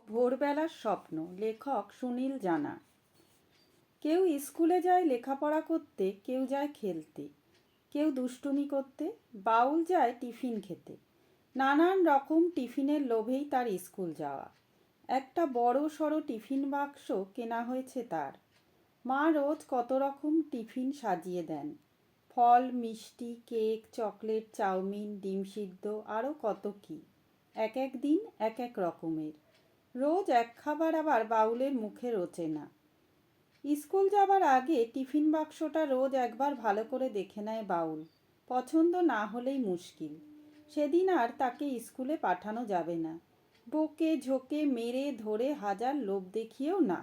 ভোরবেলার স্বপ্ন, লেখক সুনীল জানা। কেউ স্কুলে যায় লেখাপড়া করতে, কেউ যায় খেলতে, কেউ দুষ্টুমি করতে, বাউল যায় টিফিন খেতে। নানান রকম টিফিনের লোভেই তার স্কুল যাওয়া। একটা বড় সড়ো টিফিন বাক্স কেনা হয়েছে তার। মা রোজ কত রকম টিফিন সাজিয়ে দেন। ফল, মিষ্টি, কেক, চকলেট, চাউমিন, ডিম সিদ্ধ, আরও কত কী। এক এক দিন এক এক রকমের। রোজ এক খাবার আবার বাউলের মুখে রোচে না। স্কুল যাবার আগে টিফিন বাক্সটা রোজ একবার ভালো করে দেখে নেয় বাউল। পছন্দ না হলেই মুশকিল। সেদিন আর তাকে স্কুলে পাঠানো যাবে না। বকে ঝোঁকে মেরে ধরে হাজার লোভ দেখিয়েও না।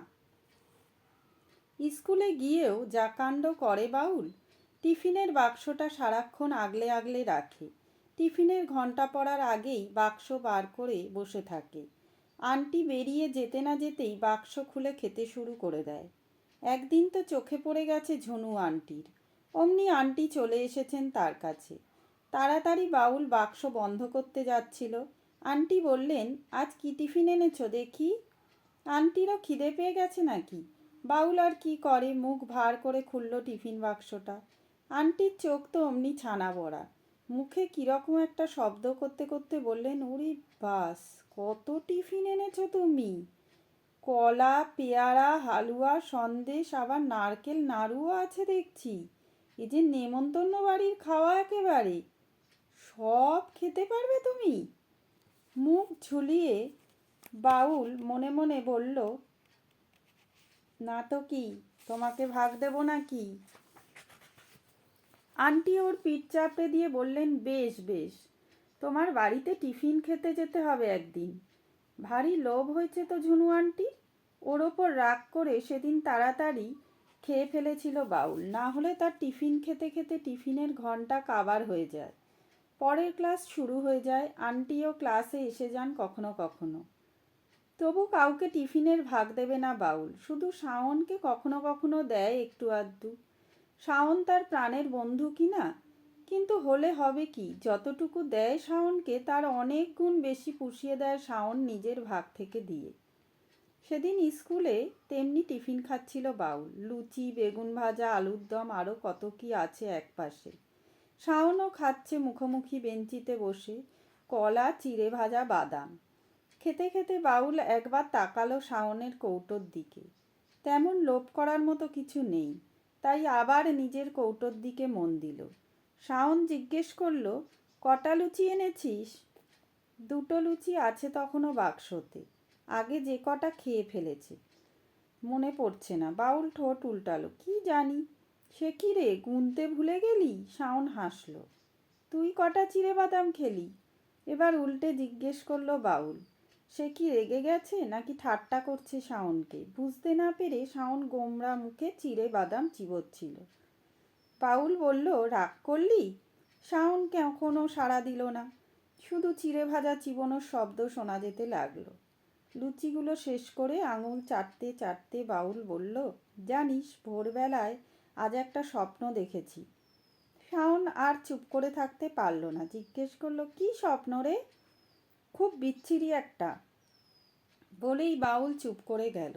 স্কুলে গিয়েও যা কাণ্ড করে বাউল। টিফিনের বাক্সটা সারাক্ষণ আগলে আগলে রাখে। টিফিনের ঘন্টা পড়ার আগেই বাক্স বার করে বসে থাকে। আন্টি বেরিয়ে যেতে না যেতেই বাক্স খুলে খেতে শুরু করে দেয়। একদিন তো চোখে পড়ে গেছে ঝুনু আন্টির। অমনি আন্টি চলে এসেছেন তার কাছে। তাড়াতাড়ি বাউল বাক্স বন্ধ করতে যাচ্ছিল। আন্টি বললেন, আজ কী টিফিন এনেছো দেখি? আন্টিরও খিদে পেয়ে গেছে নাকি? বাউল আর কি করে, মুখ ভার করে খুলল টিফিন বাক্সটা। আন্টির চোখ তো অমনি ছানা বড়া। মুখে কীরকম একটা শব্দ করতে করতে বললেন, ওরে বাস, কত টিফিন এনেছো তুমি! কলা, পেয়ারা, হালুয়া, সন্দেশ, আবার নারকেল নাড়ুও আছে দেখছি। এ যে নেমন্তন্ন বাড়ির খাওয়া একেবারে। সব খেতে পারবে তুমি? মুখ ঝুলিয়ে বাউল মনে মনে বলল, না তো কি, তোমাকে ভাগ দেব নাকি? আন্টি ওর পিঠ চাপড়ে দিয়ে বললেন, বেশ বেশ, তোমার বাড়িতে টিফিন খেতে যেতে হবে একদিন। ভারী লোভ হয়েছে তো ঝুনু আন্টি। ওর ওপর রাগ করে সেদিন তাড়াতাড়ি খেয়ে ফেলেছিল বাউল, না হলে তার টিফিন খেতে খেতে টিফিনের ঘন্টা কাবার হয়ে যায়। পরের ক্লাস শুরু হয়ে যায়। আন্টিও ক্লাসে এসে যান কখনো কখনো। তবু কাউকে টিফিনের ভাগ দেবে না বাউল, শুধু শাওনকে কখনো কখনো দেয় একটু আধটু। শাওন তার প্রাণের বন্ধু কিনা, কিন্তু হলে হবে কি, যতটুকু দেয় শাওনকে তার অনেক গুণ বেশি পুষিয়ে দেয় শাওন নিজের ভাগ থেকে দিয়ে। সেদিন স্কুলে তেমনি টিফিন খাচ্ছিল বাউল। লুচি, বেগুন ভাজা, আলুর দম, আরও কত কি আছে একপাশে। শাওনও খাচ্ছে মুখোমুখি বেঞ্চিতে বসে, কলা, চিড়ে ভাজা, বাদাম। খেতে খেতে বাউল একবার তাকালো শাওনের কৌটোর দিকে। তেমন লোভ করার মতো কিছু নেই, তাই আবার নিজের কৌটোর দিকে মন দিল। শাওন জিজ্ঞেস করল, কটা লুচি এনেছিস? দুটো লুচি আছে তখনও বাক্সতে, আগে যে কটা খেয়ে ফেলেছে। মনে পড়ছে না। বাউল ঠোঁট উল্টালো, কি জানি। সে কি রে, গুনতে ভুলে গেলি? শাওন হাসল। তুই কটা চিড়ে বাদাম খেলি? এবার উল্টে জিজ্ঞেস করলো বাউল। সে কি রেগে গেছে নাকি ঠাট্টা করছে শাওনকে বুঝতে না পেরে শাওন গোমরা মুখে চিড়ে বাদাম চিবোচ্ছিল। বাউল বলল, রাগ করলি? শাওন কখনো সাড়া দিল না, শুধু চিড়ে ভাজা চিবোনোর শব্দ শোনা যেতে লাগলো। লুচিগুলো শেষ করে আঙুল চাটতে চাটতে বাউল বলল, জানিস, ভোরবেলায় আজ একটা স্বপ্ন দেখেছি। শাওন আর চুপ করে থাকতে পারল না, জিজ্ঞেস করলো, কি স্বপ্ন রে? খুব বিচ্ছিরি একটা, বলেই বাউল চুপ করে গেল।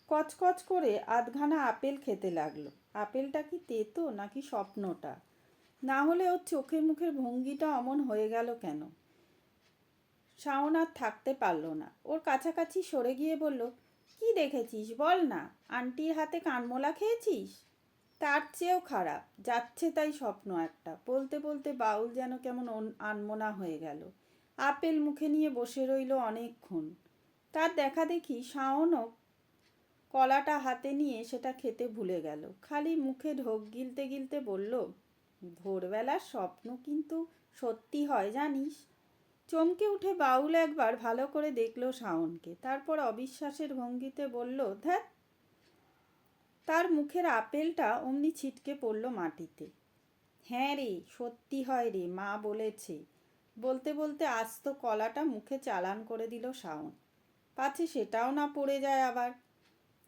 কচকচ করে আধখানা আপেল খেতে লাগলো। আপেলটা কি তেতো নাকি স্বপ্নটা? না হলে ওর চোখে মুখের ভঙ্গিটা অমন হয়ে গেল কেন? শাওন আর থাকতে পারল না, ওর কাছাকাছি সরে গিয়ে বলল, কি দেখেছিস বল না? আন্টির হাতে কানমোলা খেয়েছিস? তার চেয়েও খারাপ, যাচ্ছে তাই স্বপ্ন একটা। বলতে বলতে বাউল যেন কেমন আনমনা হয়ে গেল। আপেল মুখে নিয়ে বসে রইল অনেকক্ষণ। তার দেখা দেখি শাওনও কলাটা হাতে নিয়ে সেটা খেতে ভুলে গেল। খালি মুখে ঢোক গিলতে গিলতে বলল, ভোরবেলার স্বপ্ন কিন্তু সত্যি হয় জানিস। চমকে উঠে বাউল একবার ভালো করে দেখলো শাওনকে, তারপর অবিশ্বাসের ভঙ্গিতে বলল, ধ্যাৎ। তার মুখের আপেলটা অমনি ছিটকে পড়ল মাটিতে। হ্যাঁ রে, সত্যি হয় রে, মা বলেছে। বলতে বলতে আস্ত কলাটা মুখে চালান করে দিল শাওন, পাছে সেটাও না পড়ে যায় আবার।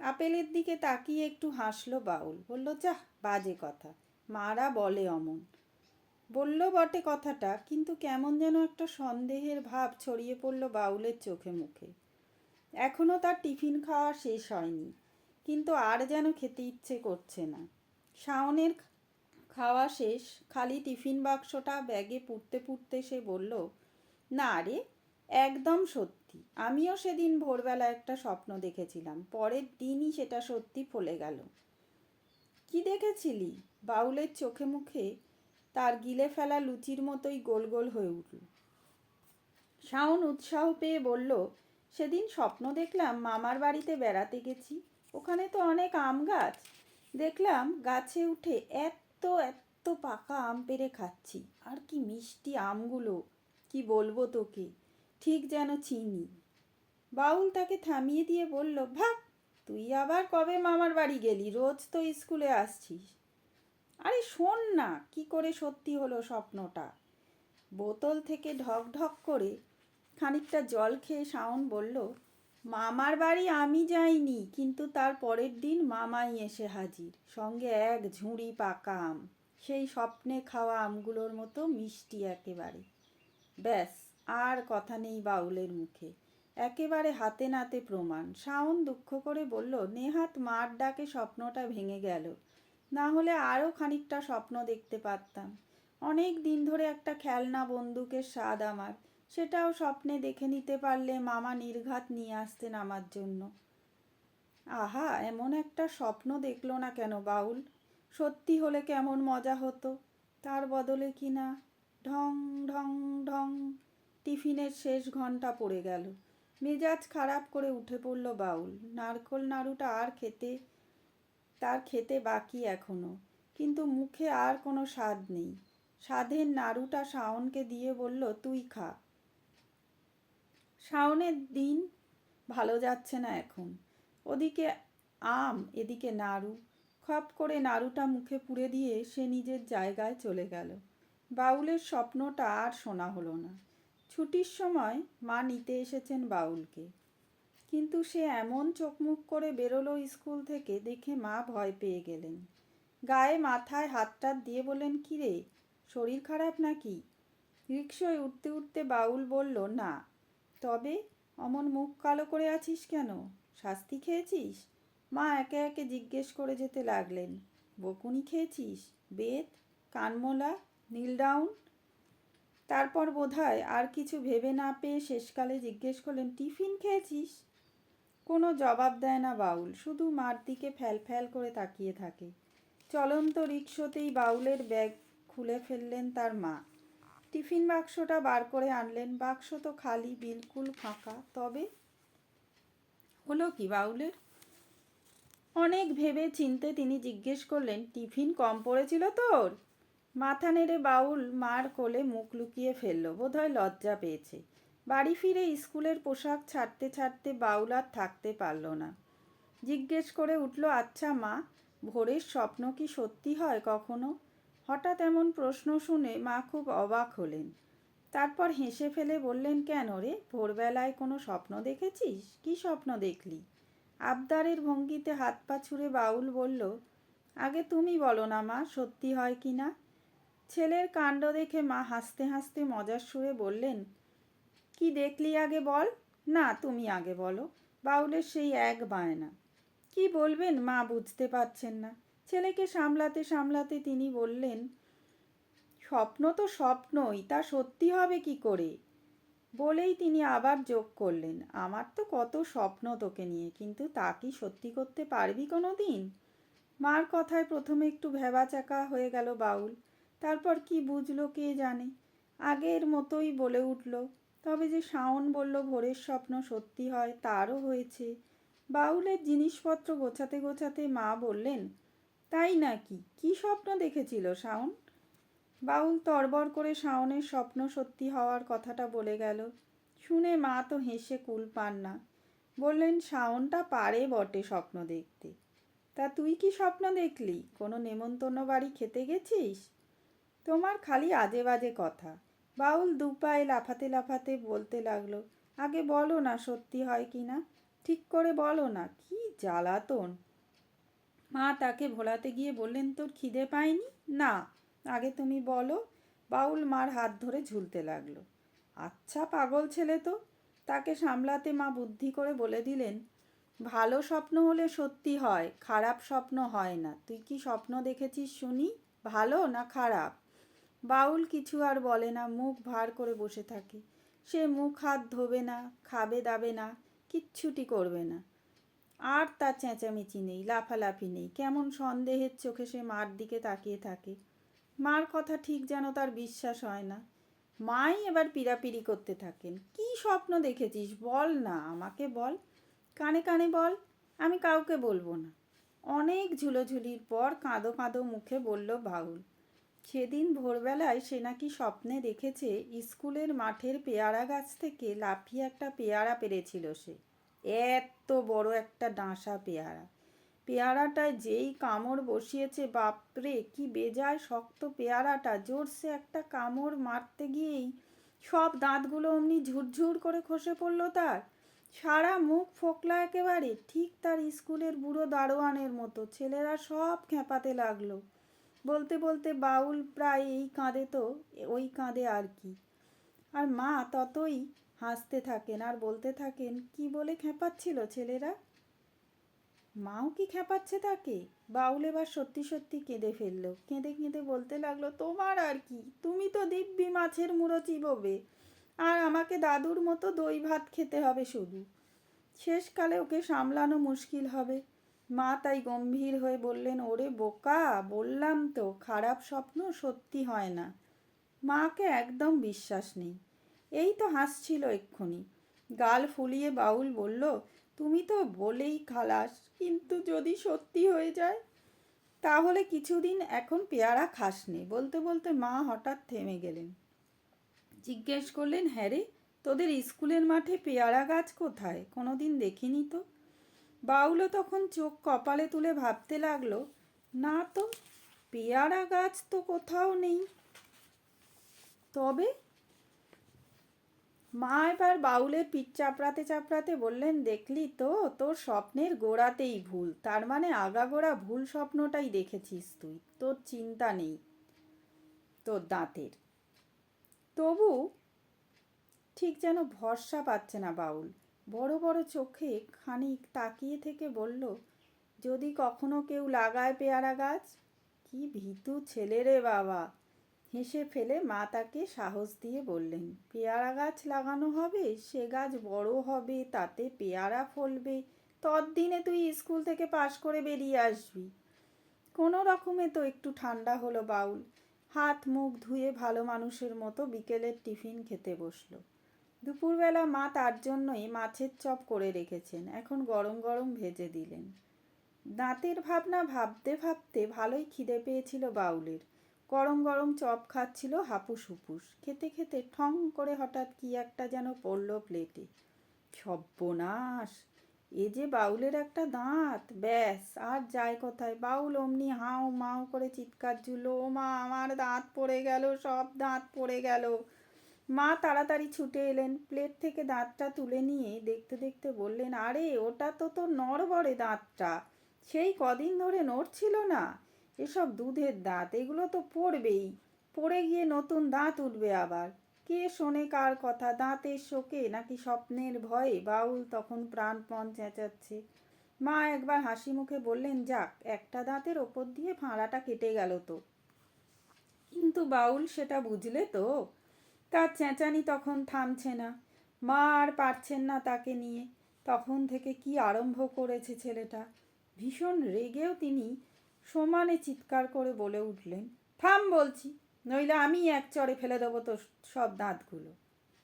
আপেলের দিকে তাকিয়ে একটু হাসলো বাউল, বলল, যাহ, বাজে কথা, মারা বলে অমন। বলল বটে কথাটা, কিন্তু কেমন যেন একটা সন্দেহের ভাব ছড়িয়ে পড়ল বাউলের চোখে মুখে। এখনও তার টিফিন খাওয়া শেষ হয়নি, কিন্তু আর যেন খেতে ইচ্ছে করছে না। শাওনের খাওয়া শেষ, খালি টিফিন বাক্সটা ব্যাগে পুরতে পুরতে সে বলল, না রে, একদম সত্যি, আমিও সেদিন ভোরবেলা একটা স্বপ্ন দেখেছিলাম, পরের দিনই সেটা সত্যি ফলে গেল। কি দেখেছিলি? বাউলের চোখে মুখে তার গিলে ফেলা লুচির মতোই গোল গোল হয়ে উঠল। শাওন উৎসাহ পেয়ে বলল, সেদিন স্বপ্ন দেখলাম মামার বাড়িতে বেড়াতে গেছি, ওখানে তো অনেক আম গাছ। দেখলাম গাছে উঠে এত এত পাকা আম পেড়ে খাচ্ছি, আর কি মিষ্টি আমগুলো, কি বলবো তোকে, ঠিক যেন চিনি। বাউল তাকে থামিয়ে দিয়ে বলল, ভাগ, তুই আবার কবে মামার বাড়ি গেলি? রোজ তো স্কুলে আসছিস। আরে শোন না, কি করে সত্যি হলো স্বপ্নটা। বোতল থেকে ঢক ঢক করে খানিকটা জল খেয়ে শাওন বলল, মামার বাড়ি আমি যাইনি, কিন্তু তার পরের দিন মামাই এসে হাজির, সঙ্গে এক ঝুড়ি পাকা আম, সেই স্বপ্নে খাওয়া আমগুলোর মতো মিষ্টি একেবারে। ব্যাস, আর কথা নেই বাউলের মুখে, একেবারে হাতে নাতে প্রমাণ। শাওন দুঃখ করে বলল, নেহাত মার ডাকে স্বপ্নটা ভেঙে গেল, না হলে আরও খানিকটা স্বপ্ন দেখতে পারতাম। অনেক দিন ধরে একটা খেলনা বন্দুকের স্বাদ আমার, সেটাও স্বপ্নে দেখে নিতে পারলে মামা নির্ঘাত নিয়ে আসতেন আমার জন্য। আহা, এমন একটা স্বপ্ন দেখলো না কেন বাউল? সত্যি হলে কেমন মজা হতো। তার বদলে কি না। ঢং ঢং ঢং, টিফিনের শেষ ঘন্টা পড়ে গেল। মেজাজ খারাপ করে উঠে পড়ল বাউল। নারকোল নাড়ুটা তার খেতে বাকি এখনো, কিন্তু মুখে আর কোনো স্বাদ নেই। স্বাদের নাড়ুটা শাওনকে দিয়ে বলল, তুই খা। শাওনের দিন ভালো যাচ্ছে না এখন। ওদিকে আম, এদিকে নাড়ু। খপ করে নাড়ুটা মুখে পুরে দিয়ে সে নিজের জায়গায় চলে গেল। বাউলের স্বপ্নটা আর শোনা হলো না। ছুটির সময় মা নিতে এসেছেন বাউলকে, কিন্তু সে এমন চোখমুখ করে বেরোলো স্কুল থেকে, দেখে মা ভয় পেয়ে গেলেন। গায়ে মাথায় হাতটা দিয়ে বললেন, কী রে, শরীর খারাপ নাকি? রিকশায় উঠতে উঠতে বাউল বলল, না। তবে অমন মুখ কালো করে আছিস কেন? শাস্তি খেয়েছিস? মা একে একে জিজ্ঞেস করে যেতে লাগলেন। বকুনি খেয়েছিস? বেত, কানমোলা, নীলডাউন? তারপর বোধহয় আর কিছু ভেবে না পেয়ে শেষকালে জিজ্ঞেস করলেন, টিফিন খেয়েছিস? কোনো জবাব দেয় না বাউল, শুধু মার দিকে ফ্যাল ফ্যাল করে তাকিয়ে থাকে। চলন্ত রিকশোতেই বাউলের ব্যাগ খুলে ফেললেন তার মা। টিফিন বাক্সটা বার করে আনলেন। বাক্স তো খালি, বিলকুল ফাঁকা। তবে হলো কি বাউলের? অনেক ভেবে চিনতে তিনি জিজ্ঞেস করলেন, টিফিন কম পড়েছিল তোর? মাথা নেড়ে বাউল মার কোলে মুখ লুকিয়ে ফেলল, বোধহয় লজ্জা পেয়েছে। বাড়ি ফিরে স্কুলের পোশাক ছাড়তে ছাড়তে বাউল আর থাকতে পারল না। জিজ্ঞেস করে উঠল, আচ্ছা মা, ভোরের স্বপ্ন কি সত্যি হয় কখনো? হঠাৎ এমন প্রশ্ন শুনে মা খুব অবাক হলেন। তারপর হেসে ফেলে বললেন, কেন রে, ভোরবেলায় কোনো স্বপ্ন দেখেছিস? কি স্বপ্ন দেখলি? আবদারের ভঙ্গিতে হাত পা ছুড়ে বাউল বলল, আগে তুমি বলো না মা, সত্যি হয় কি না। ছেলের কাণ্ড দেখে মা হাসতে হাসতে মজার সুরে বললেন, কি দেখলি আগে বল। না, তুমি আগে বলো। বাউলের সেই এক বায়না। কি বলবেন মা বুঝতে পারছেন না। ছেলেকে সামলাতে সামলাতে তিনি বললেন, স্বপ্ন তো স্বপ্নই, তা সত্যি হবে কি করে? বলেই তিনি আবার যোগ করলেন, আমার তো কত স্বপ্ন তোকে নিয়ে, কিন্তু তা কি সত্যি করতে পারবি কোনো দিন? মার কথায় প্রথমে একটু ভ্যাবাচ্যাকা হয়ে গেল বাউল, তারপর কি বুঝলো কে জানে, আগের মতোই বলে উঠল, তবে যে শাওন বলল ভোরের স্বপ্ন সত্যি হয়, তারও হয়েছে। বাউলের জিনিসপত্র গোছাতে গোছাতে মা বললেন, তাই নাকি, কি স্বপ্ন দেখেছিল শাওন? বাউল তড়বড় করে শাওনের স্বপ্ন সত্যি হওয়ার কথাটা বলে গেল। শুনে মা তো হেসে কুল পান না। বললেন, শাওনটা পারে বটে স্বপ্ন দেখতে। তা তুই কি স্বপ্ন দেখলি? কোনো নেমন্তন্ন বাড়ি খেতে গেছিস? তোমার খালি আজে বাজে কথা। বাউল দুপায়ে লাফাতে লাফাতে বলতে লাগলো, আগে বলো না সত্যি হয় কি না, ঠিক করে বলো না, কি জ্বালাতন। মা তাকে ভোলাতে গিয়ে বললেন, তোর খিদে পায়নি? না, আগে তুমি বলো। বাউল মার হাত ধরে ঝুলতে লাগলো। আচ্ছা পাগল ছেলে তো, তাকে সামলাতে মা বুদ্ধি করে বলে দিলেন, ভালো স্বপ্ন হলে সত্যি হয়, খারাপ স্বপ্ন হয় না। তুই কি স্বপ্ন দেখেছিস শুনি, ভালো না খারাপ? বাউল কিছু আর বলে না, মুখ ভার করে বসে থাকে। সে মুখ হাত ধোবে না, খাবে দাবে না, কিচ্ছুটি করবে না। আর তার চেঁচামেচি নেই, লাফালাফি নেই, কেমন সন্দেহের চোখে সে মার দিকে তাকিয়ে থাকে। মার কথা ঠিক যেন তার বিশ্বাস হয় না। মাই এবার পিড়াপিড়ি করতে থাকেন, কি স্বপ্ন দেখেছিস বল না, আমাকে বল, কানে কানে বল, আমি কাউকে বলবো না। অনেক ঝুলোঝুলির পর কাঁদো কাঁদো মুখে বলল বাউল, সেদিন ভোরবেলায় সে নাকি স্বপ্নে দেখেছে স্কুলের মাঠের পেয়ারা গাছ থেকে লাফিয়ে একটা পেয়ারা পেরেছিল সে। এত বড় একটা ডাঁশা পেয়ারা। পেয়ারাটায় যেই কামড় বসিয়েছে, বাপরে কি বেজায় শক্ত পেয়ারাটা। জোরসে একটা কামড় মারতে গিয়েই সব দাঁতগুলো অমনি ঝুরঝুর করে খসে পড়লো তার। সারা মুখ ফোকলা একেবারে, ঠিক তার স্কুলের বুড়ো দারোয়ানের মতো। ছেলেরা সব খেপাতে লাগলো। বলতে বলতে বাউল প্রায় এই কাঁদে তো ওই কাঁদে আর কি। আর মা ততই হাসতে থাকেন আর বলতে থাকেন, কি বলে খেপাচ্ছিল ছেলেরা? মাও কি খেপাচ্ছে তাকে? বাউল এবার সত্যি সত্যি কেঁদে ফেললো। কেঁদে কেঁদে বলতে লাগলো, তোমার আর কি, তুমি তো দিব্যি মাছের মুড়ো চিবোবে, আর আমাকে দাদুর মতো দই ভাত খেতে হবে শুধু। শেষকালে ওকে সামলানো মুশকিল হবে। মা তাই গম্ভীর হয়ে বললেন, ওরে বোকা, বললাম তো খারাপ স্বপ্ন সত্যি হয় না। মাকে একদম বিশ্বাস নেই। এই তো হাসছিল এক্ষুনি। গাল ফুলিয়ে বাউল বলল, তুমি তো বলেই খালাস, কিন্তু যদি সত্যি হয়ে যায়? তাহলে কিছুদিন এখন পেয়ারা খাস নে। বলতে বলতে মা হঠাৎ থেমে গেলেন। জিজ্ঞেস করলেন, হ্যাঁ রে, তোদের স্কুলের মাঠে পেয়ারা গাছ কোথায়? কোনোদিন দেখিনি তো। বাউলও তখন চোখ কপালে তুলে ভাবতে লাগলো, না তো, পেয়ারা গাছ তো কোথাও নেই। তবে মা এবার বাউলের পিঠ চাপড়াতে চাপড়াতে বললেন, দেখলি তো, তোর স্বপ্নের গোড়াতেই ভুল। তার মানে আগাগোড়া ভুল স্বপ্নটাই দেখেছিস তুই। তোর চিন্তা নেই তোর দাঁতের। তবু ঠিক যেন ভরসা পাচ্ছে না বাউল। বড় বড় চোখে খানিক তাকিয়ে থেকে বলল, যদি কখনো কেউ লাগায় পেয়ারা গাছ? কি ভীতু ছেলে রে বাবা। হেসে ফেলে মা তাকে সাহস দিয়ে বললেন, পেয়ারা গাছ লাগানো হবে, সে গাছ বড় হবে, তাতে পেয়ারা ফলবে, ততদিনে তুই স্কুল থেকে পাশ করে বেরিয়ে আসবি। কোনো রকমে তো একটু ঠান্ডা হলো বাউল। হাত মুখ ধুয়ে ভালো মানুষের মতো বিকেলের টিফিন খেতে বসলো। দুপুরবেলা মা তার জন্যই মাছের চপ করে রেখেছেন, এখন গরম গরম ভেজে দিলেন। দাঁতের ভাবনা ভাবতে ভাবতে ভালোই খিদে পেয়েছিল বাউলের। গরম গরম চপ খাচ্ছিল হাপুস হুপুস। খেতে খেতে ঠং করে হঠাৎ কি একটা যেন পড়ল প্লেটে। সর্বনাশ, এ যে বাউলের একটা দাঁত, ব্যাস আর যায় কোথায়। বাউল অমনি হাউ মাউ করে চিৎকার জুড়ল, ও মা, আমার দাঁত পড়ে গেল, সব দাঁত পড়ে গেল। মা তাড়াতাড়ি ছুটে এলেন, প্লেট থেকে দাঁতটা তুলে নিয়ে দেখতে দেখতে বললেন, আরে ওটা তো তোর নড়বড়ে দাঁতটা, সেই কদিন ধরে নড়ছিল না। এসব দুধের দাঁত, এগুলো তো পড়বেই, পড়ে গিয়ে নতুন দাঁত উঠবে আবার। কে শোনে কার কথা, দাঁতের শোকে নাকি স্বপ্নের ভয়ে? বাউল তখন প্রাণপণ চেঁচাচ্ছে। মা একবার হাসি মুখে বললেন, যাক, একটা দাঁতের ওপর দিয়ে ফাঁড়াটা কেটে গেল তো। কিন্তু বাউল সেটা বুঝলে তো? তার চেঁচানি তখন থামছে না। মা আর পারছেন না তাকে নিয়ে। তখন থেকে কি আরম্ভ করেছে ছেলেটা। ভীষণ রেগেও তিনি সমানে চিৎকার করে বলে উঠলেন, থাম বলছি, নইলে আমি এক চড়ে ফেলে দেবো তো সব দাঁতগুলো।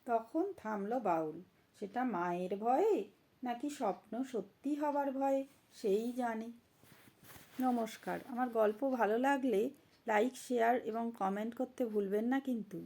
তখন থামলো বাউল। সেটা মায়ের ভয়ে নাকি স্বপ্ন সত্যি হবার ভয়ে সেই জানে। নমস্কার। আমার গল্প ভালো লাগলে লাইক, শেয়ার এবং কমেন্ট করতে ভুলবেন না কিন্তু।